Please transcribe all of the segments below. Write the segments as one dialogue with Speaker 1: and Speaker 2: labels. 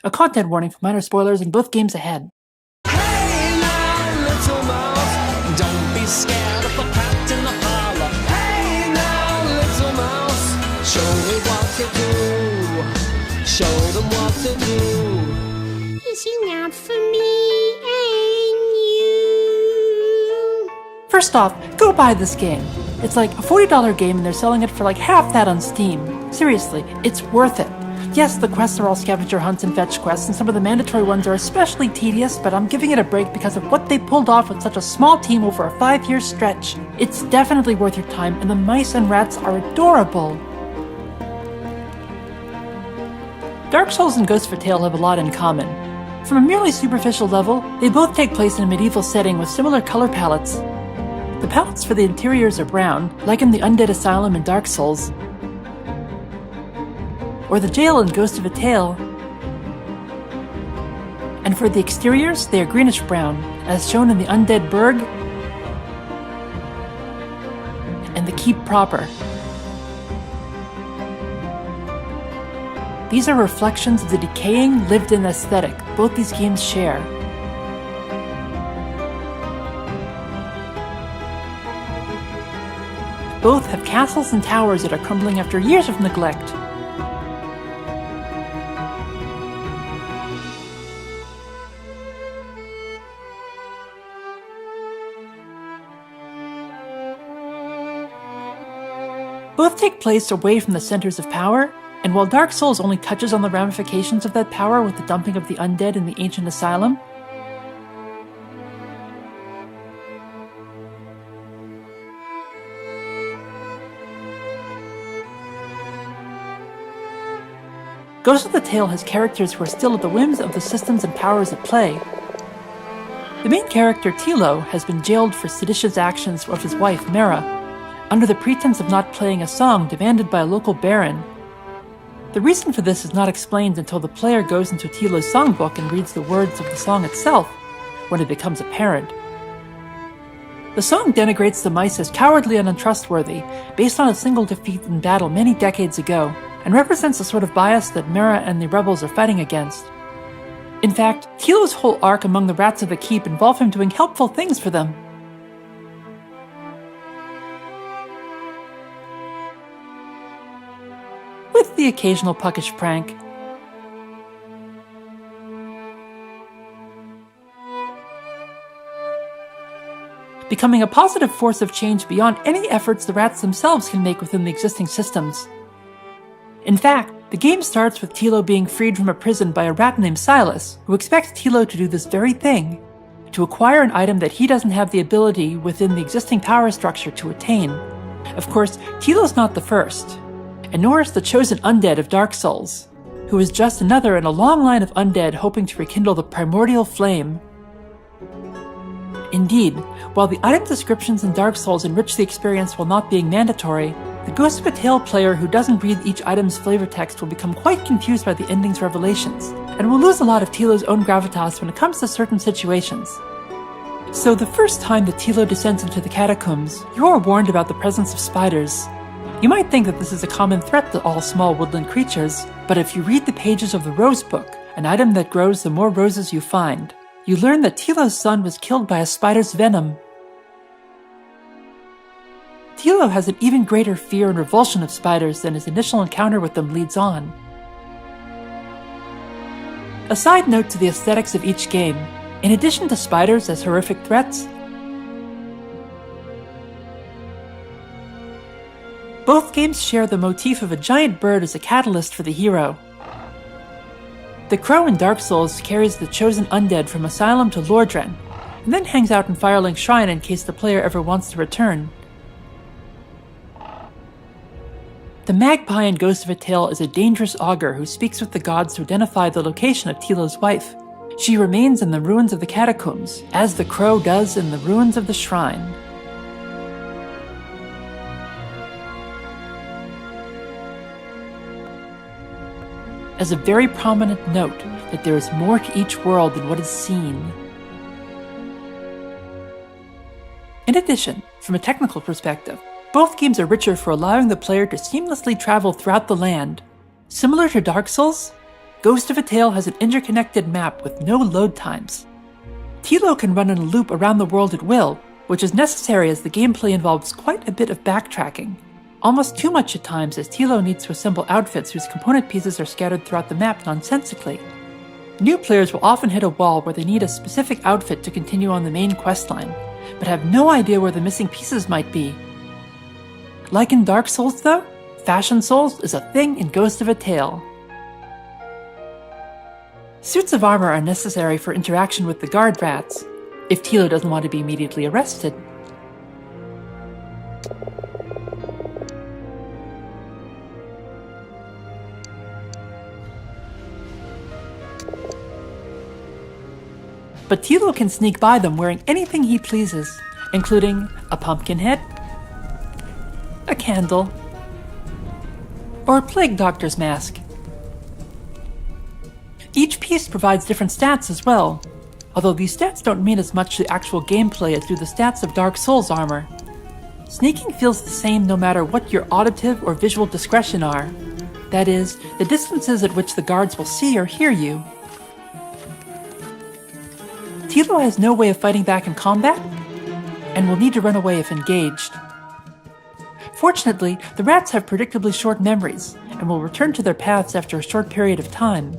Speaker 1: A content warning for minor spoilers in both games ahead.
Speaker 2: Hey now, little mouse, don't be scared of the cat in the parlor. Hey now, little mouse, show me what to do. Show them what to do.
Speaker 3: Listen out for me and you.
Speaker 1: First off, go buy this game. It's like a $40 game and they're selling it for like half that on Steam. Seriously, it's worth it. Yes, the quests are all scavenger hunts and fetch quests, and some of the mandatory ones are especially tedious, but I'm giving it a break because of what they pulled off with such a small team over a 5-year stretch. It's definitely worth your time, and the mice and rats are adorable. Dark Souls and Ghost of a Tale have a lot in common. From a merely superficial level, they both take place in a medieval setting with similar color palettes. The palettes for the interiors are brown, like in the Undead Asylum in Dark Souls, or the jail in Ghost of a Tale. And for the exteriors, they are greenish-brown, as shown in the Undead Burg and the Keep proper. These are reflections of the decaying, lived-in aesthetic both these games share. Both have castles and towers that are crumbling after years of neglect. Both take place away from the centers of power, and while Dark Souls only touches on the ramifications of that power with the dumping of the undead in the ancient asylum, Ghost of the Tale has characters who are still at the whims of the systems and powers at play. The main character, Tilo, has been jailed for seditious actions of his wife, Mara, under the pretense of not playing a song demanded by a local baron. The reason for this is not explained until the player goes into Tilo's songbook and reads the words of the song itself, when it becomes apparent. The song denigrates the mice as cowardly and untrustworthy, based on a single defeat in battle many decades ago, and represents the sort of bias that Mara and the rebels are fighting against. In fact, Tilo's whole arc among the rats of the keep involve him doing helpful things for them. With the occasional puckish prank. Becoming a positive force of change beyond any efforts the rats themselves can make within the existing systems. In fact, the game starts with Tilo being freed from a prison by a rat named Silas, who expects Tilo to do this very thing, to acquire an item that he doesn't have the ability within the existing power structure to attain. Of course, Tilo's not the first, and nor is the chosen undead of Dark Souls, who is just another in a long line of undead hoping to rekindle the primordial flame. Indeed, while the item descriptions in Dark Souls enrich the experience while not being mandatory, the Ghost of a Tale player who doesn't read each item's flavor text will become quite confused by the ending's revelations, and will lose a lot of Tilo's own gravitas when it comes to certain situations. So the first time that Tilo descends into the catacombs, you are warned about the presence of spiders. You might think that this is a common threat to all small woodland creatures, but if you read the pages of the Rose Book, an item that grows the more roses you find, you learn that Tilo's son was killed by a spider's venom. Tilo has an even greater fear and revulsion of spiders than his initial encounter with them leads on. A side note to the aesthetics of each game, in addition to spiders as horrific threats, both games share the motif of a giant bird as a catalyst for the hero. The crow in Dark Souls carries the chosen undead from Asylum to Lordran, and then hangs out in Firelink Shrine in case the player ever wants to return. The magpie in Ghost of a Tale is a dangerous augur who speaks with the gods to identify the location of Tilo's wife. She remains in the ruins of the catacombs, as the crow does in the ruins of the shrine. As a very prominent note that there is more to each world than what is seen. In addition, from a technical perspective, both games are richer for allowing the player to seamlessly travel throughout the land. Similar to Dark Souls, Ghost of a Tale has an interconnected map with no load times. Tilo can run in a loop around the world at will, which is necessary as the gameplay involves quite a bit of backtracking. Almost too much at times, as Tilo needs to assemble outfits whose component pieces are scattered throughout the map nonsensically. New players will often hit a wall where they need a specific outfit to continue on the main questline, but have no idea where the missing pieces might be. Like in Dark Souls though, Fashion Souls is a thing in Ghost of a Tale. Suits of armor are necessary for interaction with the guard rats, if Tilo doesn't want to be immediately arrested. But Tilo can sneak by them wearing anything he pleases, including a pumpkin head, a candle, or a plague doctor's mask. Each piece provides different stats as well, although these stats don't mean as much to the actual gameplay as do the stats of Dark Souls armor. Sneaking feels the same no matter what your auditive or visual discretion are. That is, the distances at which the guards will see or hear you. Tilo has no way of fighting back in combat, and will need to run away if engaged. Fortunately, the rats have predictably short memories, and will return to their paths after a short period of time.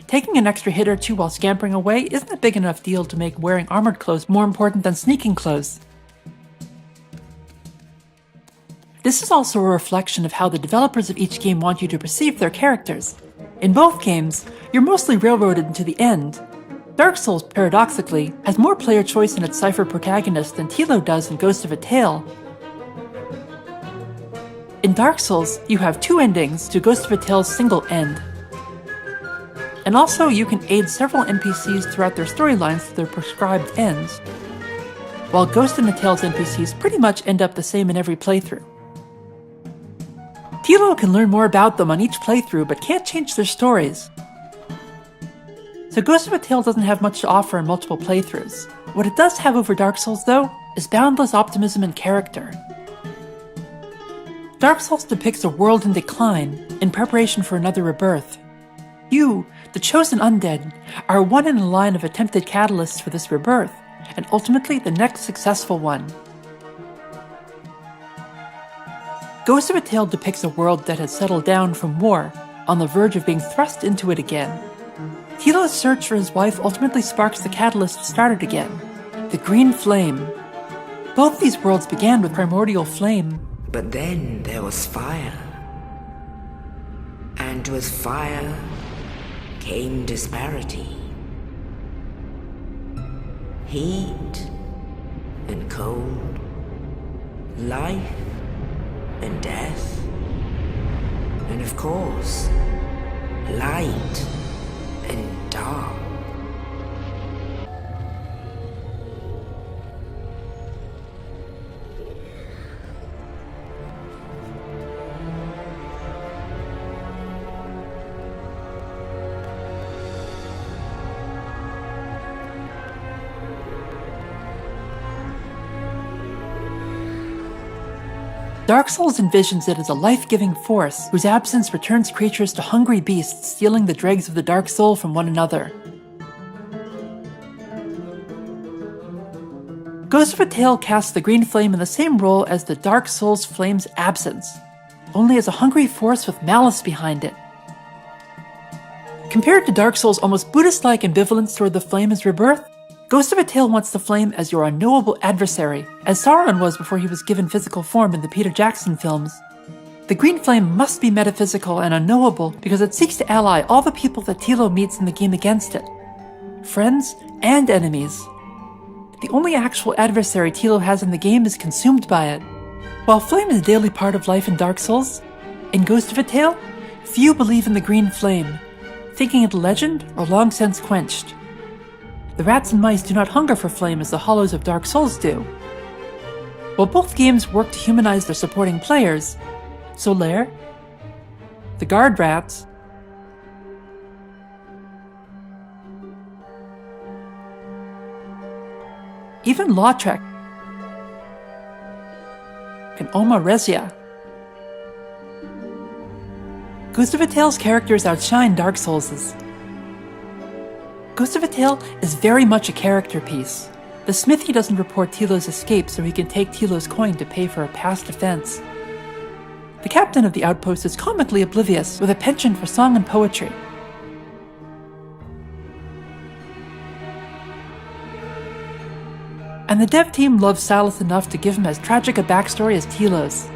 Speaker 1: Taking an extra hit or two while scampering away isn't a big enough deal to make wearing armored clothes more important than sneaking clothes. This is also a reflection of how the developers of each game want you to perceive their characters. In both games, you're mostly railroaded into the end. Dark Souls, paradoxically, has more player choice in its cipher protagonist than Tilo does in Ghost of a Tale. In Dark Souls, you have two endings to Ghost of a Tale's single end. And also, you can aid several NPCs throughout their storylines to their prescribed ends, while Ghost in the Tale's NPCs pretty much end up the same in every playthrough. Tilo can learn more about them on each playthrough, but can't change their stories. So Ghost of a Tale doesn't have much to offer in multiple playthroughs. What it does have over Dark Souls, though, is boundless optimism and character. Dark Souls depicts a world in decline, in preparation for another rebirth. You, the chosen undead, are one in a line of attempted catalysts for this rebirth, and ultimately the next successful one. Ghost of a Tale depicts a world that has settled down from war, on the verge of being thrust into it again. Tilo's search for his wife ultimately sparks the catalyst to start it again, the Green Flame. Both these worlds began with primordial flame.
Speaker 4: But then there was fire. And with fire came disparity. Heat and cold. Life and death. And of course, light and dark.
Speaker 1: Dark Souls envisions it as a life-giving force whose absence returns creatures to hungry beasts, stealing the dregs of the Dark Soul from one another. Ghost of a Tale casts the Green Flame in the same role as the Dark Souls Flame's absence, only as a hungry force with malice behind it. Compared to Dark Souls' almost Buddhist-like ambivalence toward the flame as rebirth, Ghost of a Tale wants the flame as your unknowable adversary, as Sauron was before he was given physical form in the Peter Jackson films. The Green Flame must be metaphysical and unknowable because it seeks to ally all the people that Tilo meets in the game against it. Friends and enemies. The only actual adversary Tilo has in the game is consumed by it. While flame is a daily part of life in Dark Souls, in Ghost of a Tale, few believe in the Green Flame, thinking it a legend or long since quenched. The rats and mice do not hunger for flame as the hollows of Dark Souls do. While both games work to humanize their supporting players, Solaire, the guard rats, even Lautrec and Oma Rezia. Ghost of a Tale's characters outshine Dark Souls's. Ghost of a Tale is very much a character piece. The smithy doesn't report Tilo's escape so he can take Tilo's coin to pay for a past offense. The captain of the outpost is comically oblivious with a penchant for song and poetry. And the dev team loves Silas enough to give him as tragic a backstory as Tilo's.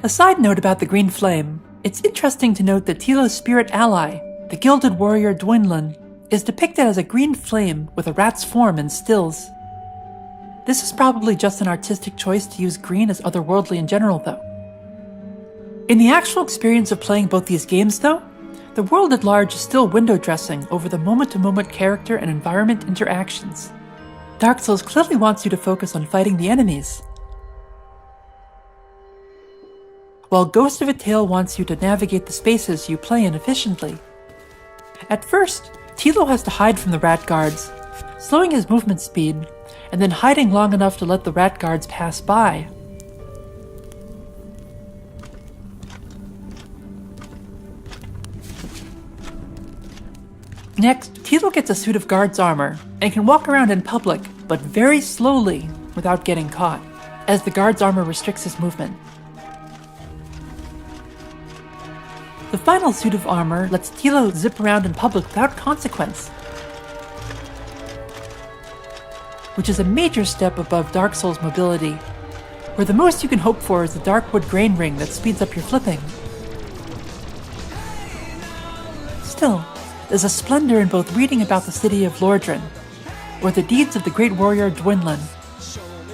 Speaker 1: A side note about the Green Flame, it's interesting to note that Tilo's spirit ally, the gilded warrior Dwinlin, is depicted as a green flame with a rat's form in stills. This is probably just an artistic choice to use green as otherworldly in general, though. In the actual experience of playing both these games, though, the world at large is still window dressing over the moment-to-moment character and environment interactions. Dark Souls clearly wants you to focus on fighting the enemies, while Ghost of a Tale wants you to navigate the spaces you play in efficiently. At first, Tilo has to hide from the rat guards, slowing his movement speed, and then hiding long enough to let the rat guards pass by. Next, Tilo gets a suit of guard's armor, and can walk around in public, but very slowly without getting caught, as the guard's armor restricts his movement. The final suit of armor lets Tilo zip around in public without consequence, which is a major step above Dark Souls mobility, where the most you can hope for is the Darkwood grain ring that speeds up your flipping. Still, there's a splendor in both reading about the city of Lordran, or the deeds of the great warrior Dwinlin,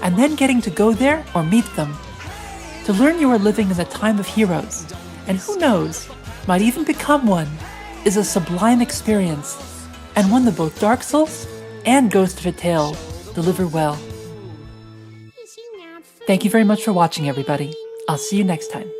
Speaker 1: and then getting to go there or meet them, to learn you are living in the time of heroes, and who knows, might even become one, is a sublime experience, and one that both Dark Souls and Ghost of a Tale deliver well. Thank you very much for watching, everybody. I'll see you next time.